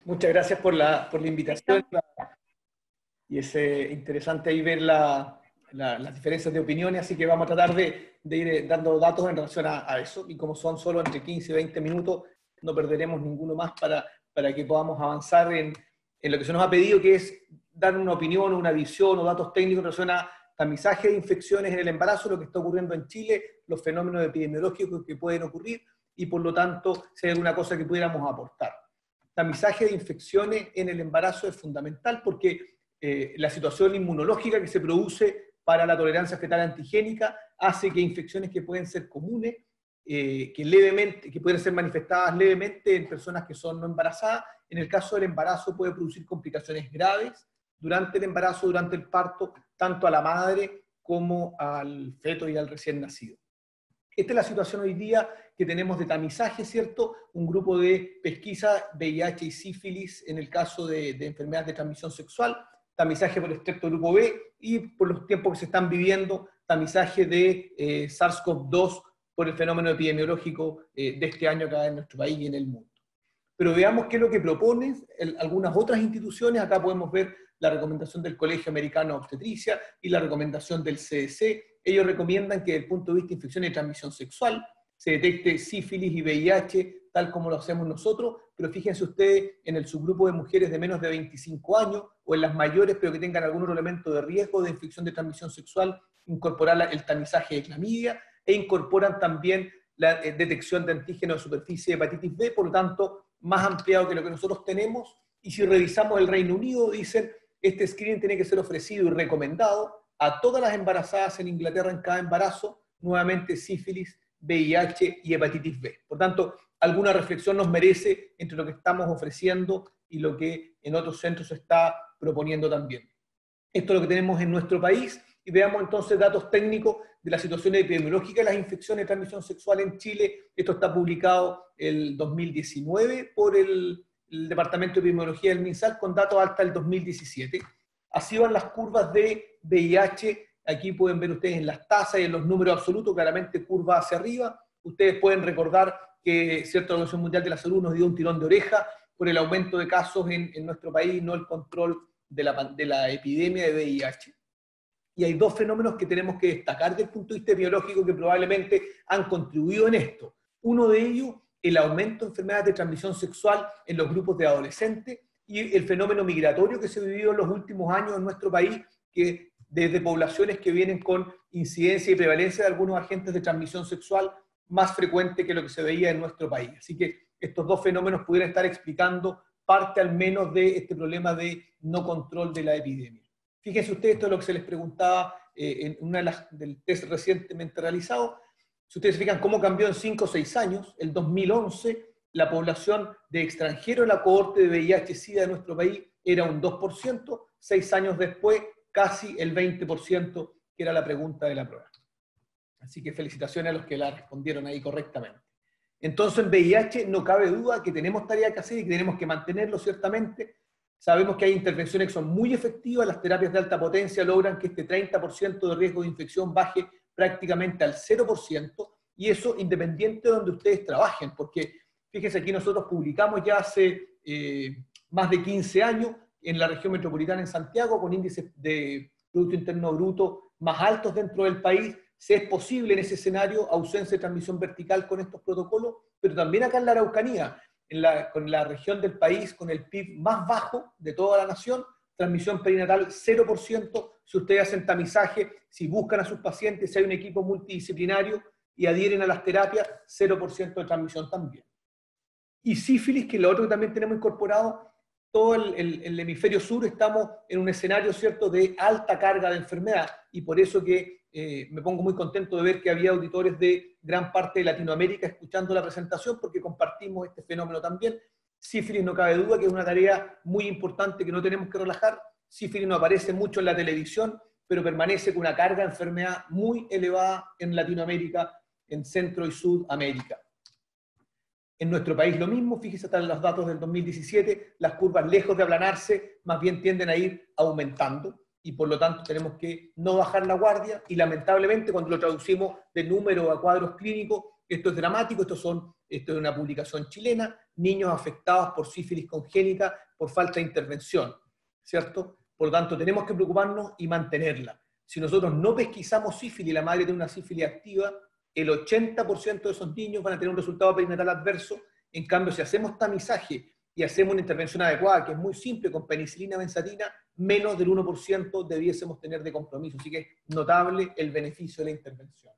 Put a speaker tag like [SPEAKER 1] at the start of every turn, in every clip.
[SPEAKER 1] Muchas gracias por la invitación y es interesante ahí ver las diferencias de opiniones, así que vamos a tratar de ir dando datos en relación a eso, y como son solo entre 15 y 20 minutos, no perderemos ninguno más para que podamos avanzar en lo que se nos ha pedido, que es dar una opinión, una visión o datos técnicos en relación a tamizaje de infecciones en el embarazo, lo que está ocurriendo en Chile, los fenómenos epidemiológicos que pueden ocurrir, y por lo tanto, si hay alguna cosa que pudiéramos aportar. Tamizaje de infecciones en el embarazo es fundamental porque la situación inmunológica que se produce para la tolerancia fetal antigénica hace que infecciones que pueden ser comunes, que pueden ser manifestadas levemente en personas que son no embarazadas, en el caso del embarazo puede producir complicaciones graves durante el embarazo, durante el parto, tanto a la madre como al feto y al recién nacido. Esta es la situación hoy día que tenemos de tamizaje, ¿cierto? Un grupo de pesquisa VIH y sífilis en el caso de enfermedades de transmisión sexual, tamizaje por estrepto grupo B y por los tiempos que se están viviendo, tamizaje de SARS-CoV-2 por el fenómeno epidemiológico de este año acá en nuestro país y en el mundo. Pero veamos qué es lo que proponen algunas otras instituciones. Acá podemos ver la recomendación del Colegio Americano de Obstetricia y la recomendación del CDC. Ellos recomiendan que desde el punto de vista de infecciones de transmisión sexual se detecte sífilis y VIH tal como lo hacemos nosotros, pero fíjense ustedes en el subgrupo de mujeres de menos de 25 años o en las mayores pero que tengan algún otro elemento de riesgo de infección de transmisión sexual, incorporar el tamizaje de clamidia e incorporan también la detección de antígeno de superficie de hepatitis B, por lo tanto, más ampliado que lo que nosotros tenemos. Y si revisamos el Reino Unido, dicen, este screening tiene que ser ofrecido y recomendado a todas las embarazadas en Inglaterra en cada embarazo, nuevamente sífilis, VIH y hepatitis B. Por tanto, alguna reflexión nos merece entre lo que estamos ofreciendo y lo que en otros centros se está proponiendo también. Esto es lo que tenemos en nuestro país, y veamos entonces datos técnicos de la situación epidemiológica de las infecciones de transmisión sexual en Chile. Esto está publicado el 2019 por el Departamento de Epidemiología del MinSal con datos hasta el 2017. Así van las curvas de VIH. Aquí pueden ver ustedes en las tasas y en los números absolutos, claramente curva hacia arriba. Ustedes pueden recordar que cierta Organización Mundial de la Salud nos dio un tirón de oreja por el aumento de casos en nuestro país, no el control de la epidemia de VIH. Y hay dos fenómenos que tenemos que destacar desde el punto de vista biológico que probablemente han contribuido en esto. Uno de ellos, el aumento de enfermedades de transmisión sexual en los grupos de adolescentes y el fenómeno migratorio que se vivió en los últimos años en nuestro país, que desde poblaciones que vienen con incidencia y prevalencia de algunos agentes de transmisión sexual más frecuente que lo que se veía en nuestro país. Así que estos dos fenómenos pudieran estar explicando parte al menos de este problema de no control de la epidemia. Fíjense ustedes, esto es lo que se les preguntaba en una del test recientemente realizado. Si ustedes se fijan cómo cambió en 5 o 6 años, el 2011, la población de extranjeros en la cohorte de VIH-Sida de nuestro país era un 2%, 6 años después casi el 20%, que era la pregunta de la prueba. Así que felicitaciones a los que la respondieron ahí correctamente. Entonces en VIH no cabe duda que tenemos tarea que hacer y que tenemos que mantenerlo ciertamente. Sabemos que hay intervenciones que son muy efectivas, las terapias de alta potencia logran que este 30% de riesgo de infección baje prácticamente al 0%, y eso independiente de donde ustedes trabajen, porque fíjense aquí nosotros publicamos ya hace más de 15 años en la región metropolitana en Santiago, con índices de Producto Interno Bruto más altos dentro del país. Si es posible en ese escenario ausencia de transmisión vertical con estos protocolos, pero también acá en la Araucanía, con la región del país con el PIB más bajo de toda la nación, transmisión perinatal 0%, si ustedes hacen tamizaje, si buscan a sus pacientes, si hay un equipo multidisciplinario y adhieren a las terapias, 0% de transmisión también. Y sífilis, que es lo otro que también tenemos incorporado, todo el hemisferio sur estamos en un escenario, ¿cierto?, de alta carga de enfermedad, y por eso que me pongo muy contento de ver que había auditores de gran parte de Latinoamérica escuchando la presentación, porque compartimos este fenómeno también. Sífilis no cabe duda que es una tarea muy importante que no tenemos que relajar. Sífilis no aparece mucho en la televisión, pero permanece con una carga de enfermedad muy elevada en Latinoamérica, en Centro y Sudamérica. En nuestro país lo mismo, fíjese, están los datos del 2017, las curvas lejos de aplanarse, más bien tienden a ir aumentando, y por lo tanto tenemos que no bajar la guardia, y lamentablemente cuando lo traducimos de número a cuadros clínicos, esto es dramático, estos son esto es una publicación chilena, niños afectados por sífilis congénita por falta de intervención, ¿cierto? Por lo tanto, tenemos que preocuparnos y mantenerla. Si nosotros no pesquisamos sífilis, la madre tiene una sífilis activa, el 80% de esos niños van a tener un resultado perinatal adverso. En cambio, si hacemos tamizaje y hacemos una intervención adecuada, que es muy simple, con penicilina benzatina, menos del 1% debiésemos tener de compromiso. Así que es notable el beneficio de la intervención.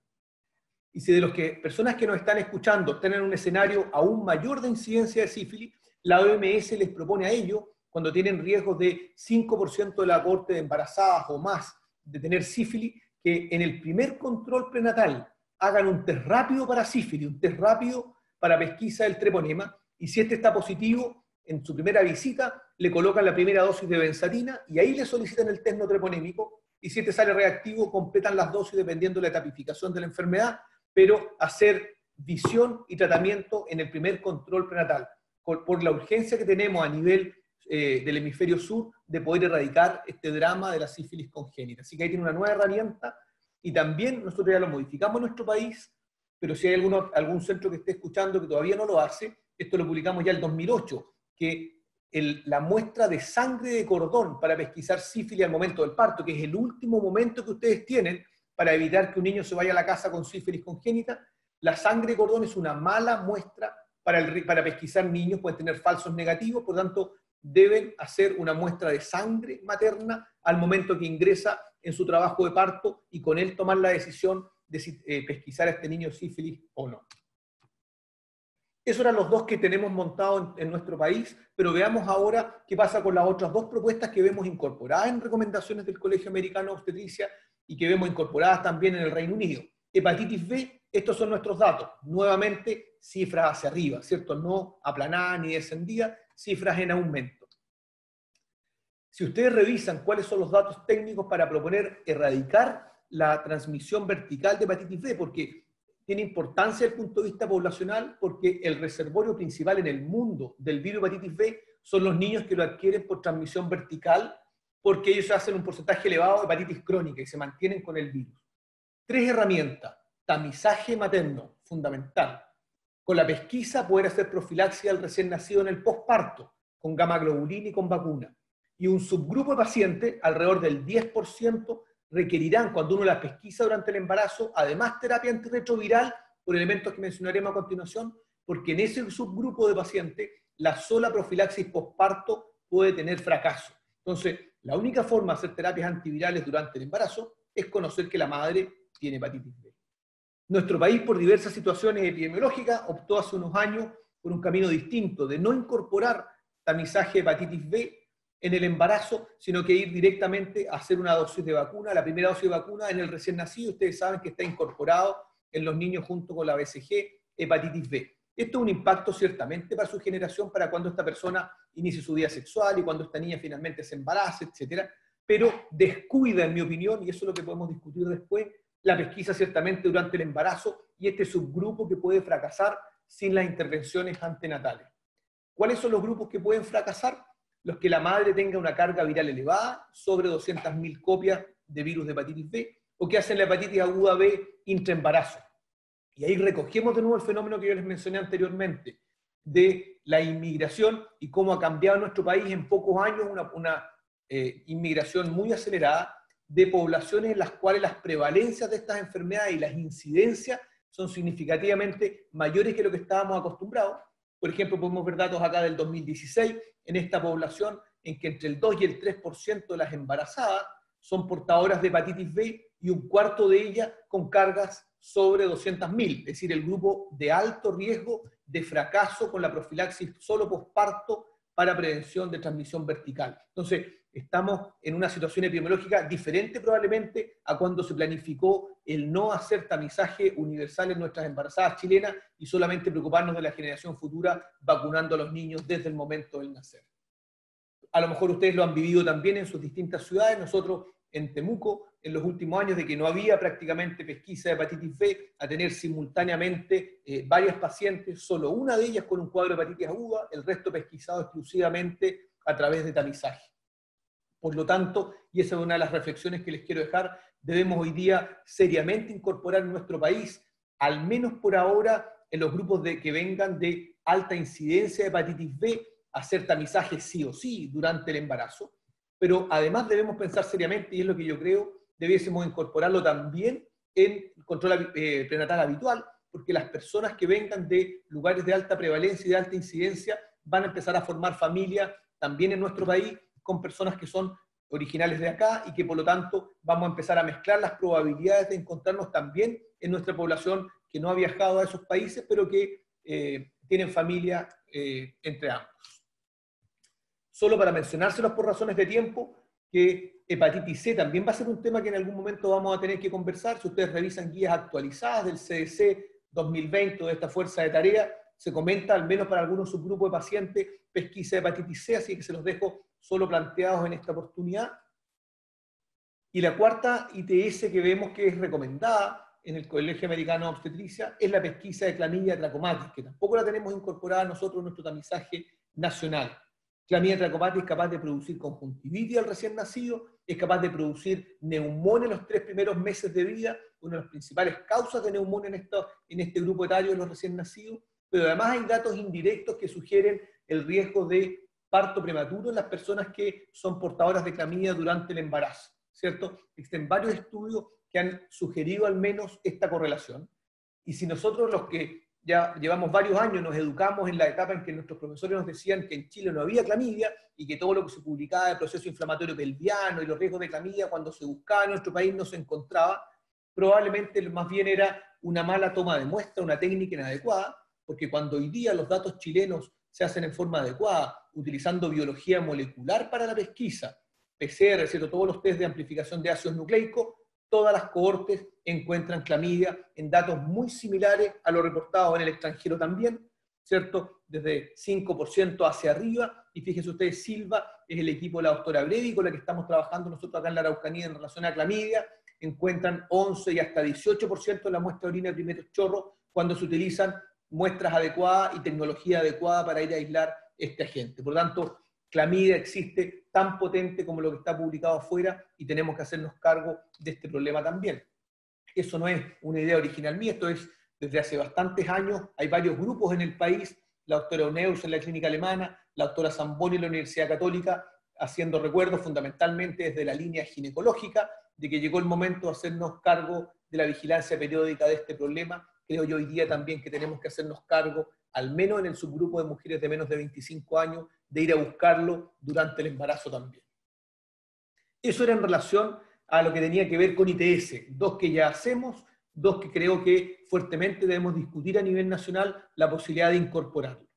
[SPEAKER 1] Y si de los personas que nos están escuchando están en un escenario aún mayor de incidencia de sífilis, la OMS les propone a ellos, cuando tienen riesgos de 5% de la cohorte de embarazadas o más de tener sífilis, que en el primer control prenatal hagan un test rápido para sífilis, un test rápido para pesquisa del treponema, y si este está positivo, en su primera visita le colocan la primera dosis de benzatina y ahí le solicitan el test no treponémico, y si este sale reactivo, completan las dosis dependiendo de la etapificación de la enfermedad, pero hacer visión y tratamiento en el primer control prenatal, por la urgencia que tenemos a nivel del hemisferio sur de poder erradicar este drama de la sífilis congénita. Así que ahí tiene una nueva herramienta, y también nosotros ya lo modificamos en nuestro país, pero si hay algún centro que esté escuchando que todavía no lo hace, esto lo publicamos ya en el 2008, que la muestra de sangre de cordón para pesquisar sífilis al momento del parto, que es el último momento que ustedes tienen para evitar que un niño se vaya a la casa con sífilis congénita, la sangre de cordón es una mala muestra para pesquisar niños, pueden tener falsos negativos, por lo tanto deben hacer una muestra de sangre materna al momento que ingresa en su trabajo de parto y con él tomar la decisión de si pesquisar a este niño sífilis o no. Esos eran los dos que tenemos montados en nuestro país, pero veamos ahora qué pasa con las otras dos propuestas que vemos incorporadas en recomendaciones del Colegio Americano de Obstetricia y que vemos incorporadas también en el Reino Unido. Hepatitis B, estos son nuestros datos. Nuevamente, cifras hacia arriba, ¿cierto? No aplanadas ni descendidas, cifras en aumento. Si ustedes revisan cuáles son los datos técnicos para proponer erradicar la transmisión vertical de hepatitis B, porque tiene importancia desde el punto de vista poblacional, porque el reservorio principal en el mundo del virus hepatitis B son los niños que lo adquieren por transmisión vertical, porque ellos hacen un porcentaje elevado de hepatitis crónica y se mantienen con el virus. 3 herramientas. Tamizaje materno, fundamental. Con la pesquisa poder hacer profilaxia al recién nacido en el posparto, con gamma globulina y con vacuna. Y un subgrupo de pacientes, alrededor del 10%, requerirán, cuando uno las pesquisa durante el embarazo, además terapia antirretroviral por elementos que mencionaremos a continuación, porque en ese subgrupo de pacientes la sola profilaxis posparto puede tener fracaso. Entonces, la única forma de hacer terapias antivirales durante el embarazo es conocer que la madre tiene hepatitis B. Nuestro país, por diversas situaciones epidemiológicas, optó hace unos años por un camino distinto, de no incorporar tamizaje de hepatitis B en el embarazo, sino que ir directamente a hacer una dosis de vacuna, la primera dosis de vacuna en el recién nacido. Ustedes saben que está incorporado en los niños junto con la BCG, hepatitis B. Esto es un impacto ciertamente para su generación, para cuando esta persona inicie su vida sexual y cuando esta niña finalmente se embarace, etc. Pero descuida, en mi opinión, y eso es lo que podemos discutir después, la pesquisa ciertamente durante el embarazo y este subgrupo que puede fracasar sin las intervenciones antenatales. ¿Cuáles son los grupos que pueden fracasar? Los que la madre tenga una carga viral elevada, sobre 200.000 copias de virus de hepatitis B, o que hacen la hepatitis aguda B intraembarazo. Y ahí recogemos de nuevo el fenómeno que yo les mencioné anteriormente, de la inmigración y cómo ha cambiado nuestro país en pocos años, una inmigración muy acelerada de poblaciones en las cuales las prevalencias de estas enfermedades y las incidencias son significativamente mayores que lo que estábamos acostumbrados. Por ejemplo, podemos ver datos acá del 2016, en esta población en que entre el 2 y el 3% de las embarazadas son portadoras de hepatitis B y un cuarto de ellas con cargas sobre 200.000, es decir, el grupo de alto riesgo de fracaso con la profilaxis solo posparto para prevención de transmisión vertical. Entonces, estamos en una situación epidemiológica diferente probablemente a cuando se planificó el no hacer tamizaje universal en nuestras embarazadas chilenas y solamente preocuparnos de la generación futura vacunando a los niños desde el momento del nacer. A lo mejor ustedes lo han vivido también en sus distintas ciudades. Nosotros en Temuco, en los últimos años de que no había prácticamente pesquisa de hepatitis B, a tener simultáneamente varias pacientes, solo una de ellas con un cuadro de hepatitis aguda, el resto pesquisado exclusivamente a través de tamizaje. Por lo tanto, y esa es una de las reflexiones que les quiero dejar, debemos hoy día seriamente incorporar en nuestro país, al menos por ahora, en los grupos que vengan de alta incidencia de hepatitis B, hacer tamizaje sí o sí durante el embarazo, pero además debemos pensar seriamente, y es lo que yo creo, debiésemos incorporarlo también en el control prenatal habitual, porque las personas que vengan de lugares de alta prevalencia y de alta incidencia van a empezar a formar familia también en nuestro país con personas que son originales de acá y que por lo tanto vamos a empezar a mezclar las probabilidades de encontrarnos también en nuestra población que no ha viajado a esos países, pero que tienen familia entre ambos. Solo para mencionárselos por razones de tiempo, que hepatitis C también va a ser un tema que en algún momento vamos a tener que conversar. Si ustedes revisan guías actualizadas del CDC 2020 de esta fuerza de tarea, se comenta, al menos para algunos subgrupos de pacientes, pesquisa de hepatitis C, así que se los dejo solo planteados en esta oportunidad. Y la cuarta ITS que vemos que es recomendada en el Colegio Americano de Obstetricia es la pesquisa de clamidia trachomatis, que tampoco la tenemos incorporada nosotros en nuestro tamizaje nacional. Clamidia trachomatis es capaz de producir conjuntivitis al recién nacido, es capaz de producir neumonía en los 3 primeros meses de vida, una de las principales causas de neumonía en este grupo etario de los recién nacidos, pero además hay datos indirectos que sugieren el riesgo de parto prematuro en las personas que son portadoras de clamidia durante el embarazo, ¿cierto? Existen varios estudios que han sugerido al menos esta correlación. Y si nosotros los que ya llevamos varios años nos educamos en la etapa en que nuestros profesores nos decían que en Chile no había clamidia y que todo lo que se publicaba de proceso inflamatorio pelviano y los riesgos de clamidia cuando se buscaba en nuestro país no se encontraba, probablemente más bien era una mala toma de muestra, una técnica inadecuada, porque cuando hoy día los datos chilenos se hacen en forma adecuada, utilizando biología molecular para la pesquisa, PCR, ¿cierto? Todos los test de amplificación de ácidos nucleicos, todas las cohortes encuentran clamidia en datos muy similares a los reportados en el extranjero también, ¿cierto? Desde 5% hacia arriba, y fíjense ustedes, Silva es el equipo de la doctora Brevi con la que estamos trabajando nosotros acá en la Araucanía en relación a clamidia, encuentran 11 y hasta 18% de la muestra de orina de primeros chorros cuando se utilizan muestras adecuadas y tecnología adecuada para ir a aislar este agente. Por lo tanto, clamidia existe tan potente como lo que está publicado afuera y tenemos que hacernos cargo de este problema también. Eso no es una idea original mía, esto es desde hace bastantes años, hay varios grupos en el país, la doctora Oneus en la clínica alemana, la doctora Zamboni en la Universidad Católica, haciendo recuerdos fundamentalmente desde la línea ginecológica, de que llegó el momento de hacernos cargo de la vigilancia periódica de este problema. Creo yo hoy día también que tenemos que hacernos cargo, al menos en el subgrupo de mujeres de menos de 25 años, de ir a buscarlo durante el embarazo también. Eso era en relación a lo que tenía que ver con ITS, 2 que ya hacemos, 2 que creo que fuertemente debemos discutir a nivel nacional la posibilidad de incorporarlo.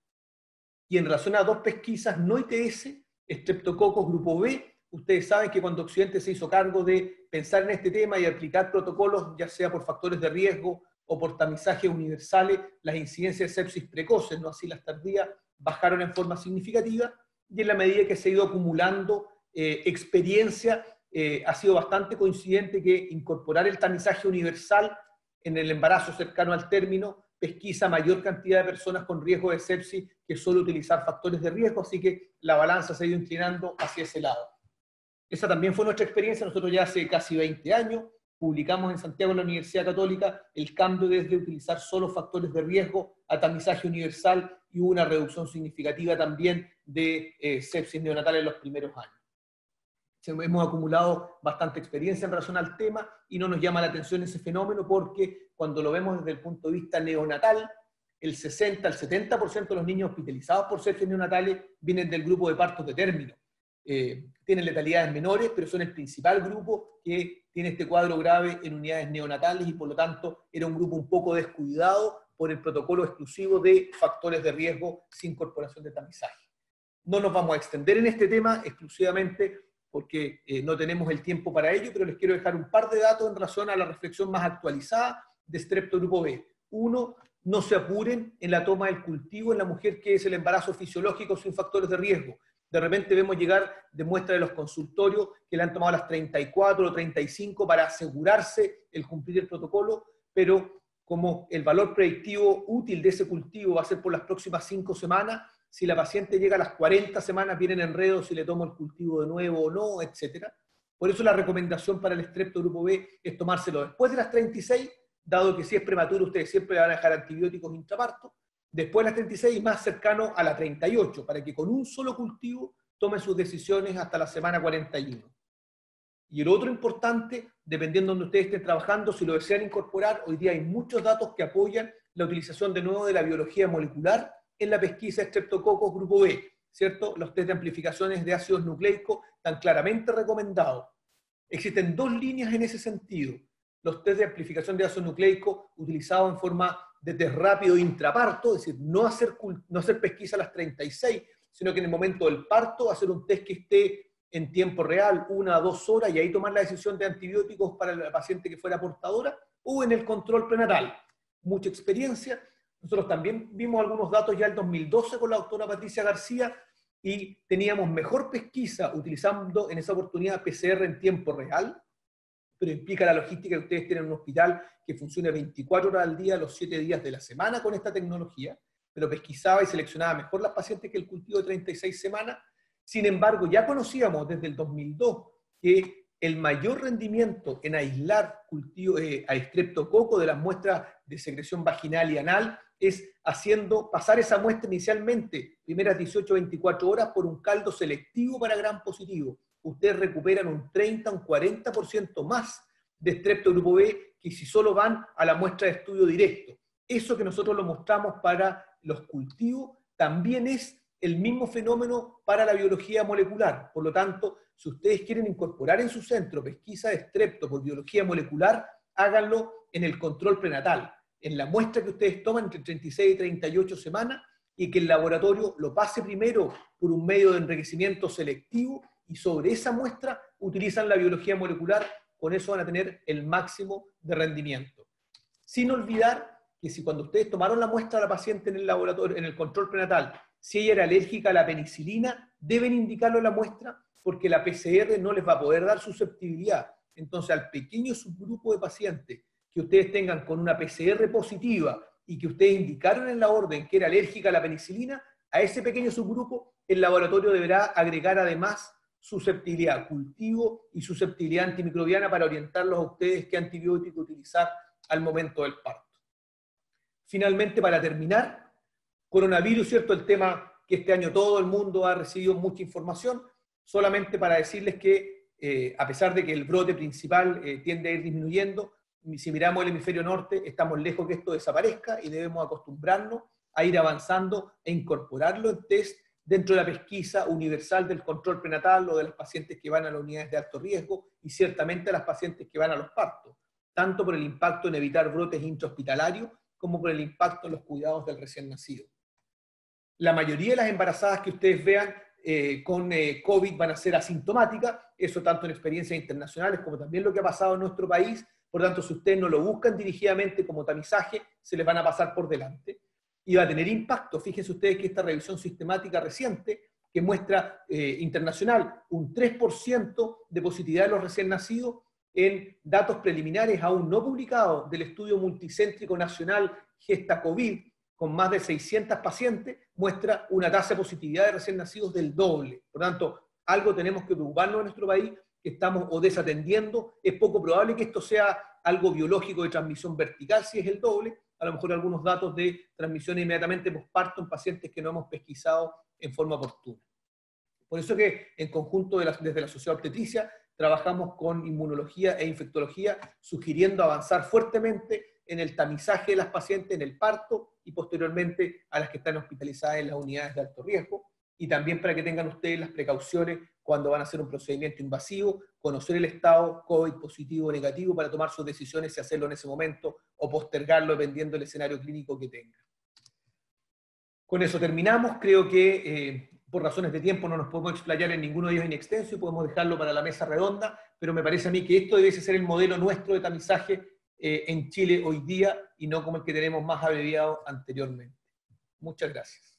[SPEAKER 1] Y en relación a 2 pesquisas no ITS, estreptococos grupo B, ustedes saben que cuando Occidente se hizo cargo de pensar en este tema y aplicar protocolos, ya sea por factores de riesgo o por tamizajes universales, las incidencias de sepsis precoces, no así las tardías, bajaron en forma significativa, y en la medida que se ha ido acumulando experiencia, ha sido bastante coincidente que incorporar el tamizaje universal en el embarazo cercano al término pesquisa mayor cantidad de personas con riesgo de sepsis que solo utilizar factores de riesgo, así que la balanza se ha ido inclinando hacia ese lado. Esa también fue nuestra experiencia. Nosotros ya hace casi 20 años publicamos en Santiago en la Universidad Católica el cambio desde utilizar solo factores de riesgo a tamizaje universal y hubo una reducción significativa también de sepsis neonatal en los primeros años. Hemos acumulado bastante experiencia en relación al tema y no nos llama la atención ese fenómeno porque cuando lo vemos desde el punto de vista neonatal, el 60 al 70% de los niños hospitalizados por sepsis neonatales vienen del grupo de partos de término. Tienen letalidades menores, pero son el principal grupo que tiene este cuadro grave en unidades neonatales y por lo tanto era un grupo un poco descuidado por el protocolo exclusivo de factores de riesgo sin incorporación de tamizaje. No nos vamos a extender en este tema exclusivamente porque no tenemos el tiempo para ello, pero les quiero dejar un par de datos en relación a la reflexión más actualizada de Strepto Grupo B. 1, no se apuren en la toma del cultivo en la mujer que es el embarazo fisiológico sin factores de riesgo. De repente vemos llegar de muestras de los consultorios que le han tomado las 34 o 35 para asegurarse el cumplir el protocolo, pero como el valor predictivo útil de ese cultivo va a ser por las próximas 5 semanas, si la paciente llega a las 40 semanas vienen enredos si le tomo el cultivo de nuevo o no, etc. Por eso la recomendación para el Strepto Grupo B es tomárselo después de las 36 dado que si es prematuro ustedes siempre le van a dejar antibióticos intraparto, después de las 36 y más cercano a la 38, para que con un solo cultivo tomen sus decisiones hasta la semana 41. Y el otro importante, dependiendo de donde ustedes estén trabajando, si lo desean incorporar, hoy día hay muchos datos que apoyan la utilización de nuevo de la biología molecular en la pesquisa de Streptococcus grupo B, ¿cierto? Los test de amplificaciones de ácidos nucleicos están claramente recomendados. Existen dos líneas en ese sentido. Los test de amplificación de ácido nucleico utilizados en forma de test rápido intraparto, es decir, no hacer pesquisa a las 36, sino que en el momento del parto hacer un test que esté en tiempo real, 1 a 2 horas, y ahí tomar la decisión de antibióticos para la paciente que fuera portadora, o en el control prenatal. Mucha experiencia. Nosotros también vimos algunos datos ya en 2012 con la doctora Patricia García, y teníamos mejor pesquisa utilizando en esa oportunidad PCR en tiempo real, pero implica la logística que ustedes tienen un hospital que funcione 24 horas al día, los 7 días de la semana con esta tecnología, pero pesquisaba y seleccionaba mejor las pacientes que el cultivo de 36 semanas. Sin embargo, ya conocíamos desde el 2002 que el mayor rendimiento en aislar a estreptococo de las muestras de secreción vaginal y anal es haciendo pasar esa muestra inicialmente, primeras 18 o 24 horas, por un caldo selectivo para gram positivo. Ustedes recuperan un 30 o un 40% más de estrepto grupo B que si solo van a la muestra de estudio directo. Eso que nosotros lo mostramos para los cultivos también es el mismo fenómeno para la biología molecular. Por lo tanto, si ustedes quieren incorporar en su centro pesquisa de estrepto por biología molecular, háganlo en el control prenatal, en la muestra que ustedes toman entre 36 y 38 semanas, y que el laboratorio lo pase primero por un medio de enriquecimiento selectivo, y sobre esa muestra utilizan la biología molecular. Con eso van a tener el máximo de rendimiento. Sin olvidar que si cuando ustedes tomaron la muestra de la paciente en el laboratorio, en el control prenatal, si ella era alérgica a la penicilina, deben indicarlo en la muestra, porque la PCR no les va a poder dar susceptibilidad. Entonces, al pequeño subgrupo de pacientes que ustedes tengan con una PCR positiva y que ustedes indicaron en la orden que era alérgica a la penicilina, a ese pequeño subgrupo el laboratorio deberá agregar además susceptibilidad cultivo y susceptibilidad antimicrobiana para orientarlos a ustedes qué antibiótico utilizar al momento del parto. Finalmente, para terminar, coronavirus, ¿cierto? El tema que este año todo el mundo ha recibido mucha información, solamente para decirles que a pesar de que el brote principal tiende a ir disminuyendo, si miramos el hemisferio norte, estamos lejos que esto desaparezca y debemos acostumbrarnos a ir avanzando e incorporarlo en test dentro de la pesquisa universal del control prenatal o de las pacientes que van a las unidades de alto riesgo y ciertamente a las pacientes que van a los partos, tanto por el impacto en evitar brotes intrahospitalarios como por el impacto en los cuidados del recién nacido. La mayoría de las embarazadas que ustedes vean con COVID van a ser asintomáticas, eso tanto en experiencias internacionales como también lo que ha pasado en nuestro país. Por tanto, si ustedes no lo buscan dirigidamente como tamizaje, se les van a pasar por delante. Y va a tener impacto. Fíjense ustedes que esta revisión sistemática reciente, que muestra internacional un 3% de positividad de los recién nacidos, en datos preliminares aún no publicados del estudio multicéntrico nacional Gesta COVID, con más de 600 pacientes, muestra una tasa de positividad de recién nacidos del doble. Por tanto, algo tenemos que preocuparnos en nuestro país, que estamos o desatendiendo. Es poco probable que esto sea algo biológico de transmisión vertical, si es el doble, a lo mejor algunos datos de transmisión inmediatamente posparto en pacientes que no hemos pesquisado en forma oportuna. Por eso que en conjunto desde la Sociedad Obstetricia trabajamos con inmunología e infectología, sugiriendo avanzar fuertemente en el tamizaje de las pacientes en el parto y posteriormente a las que están hospitalizadas en las unidades de alto riesgo, y también para que tengan ustedes las precauciones cuando van a hacer un procedimiento invasivo, conocer el estado COVID positivo o negativo para tomar sus decisiones si hacerlo en ese momento o postergarlo dependiendo del escenario clínico que tenga. Con eso terminamos. Creo que por razones de tiempo no nos podemos explayar en ninguno de ellos en extenso y podemos dejarlo para la mesa redonda, pero me parece a mí que esto debe ser el modelo nuestro de tamizaje en Chile hoy día y no como el que tenemos más abreviado anteriormente. Muchas gracias.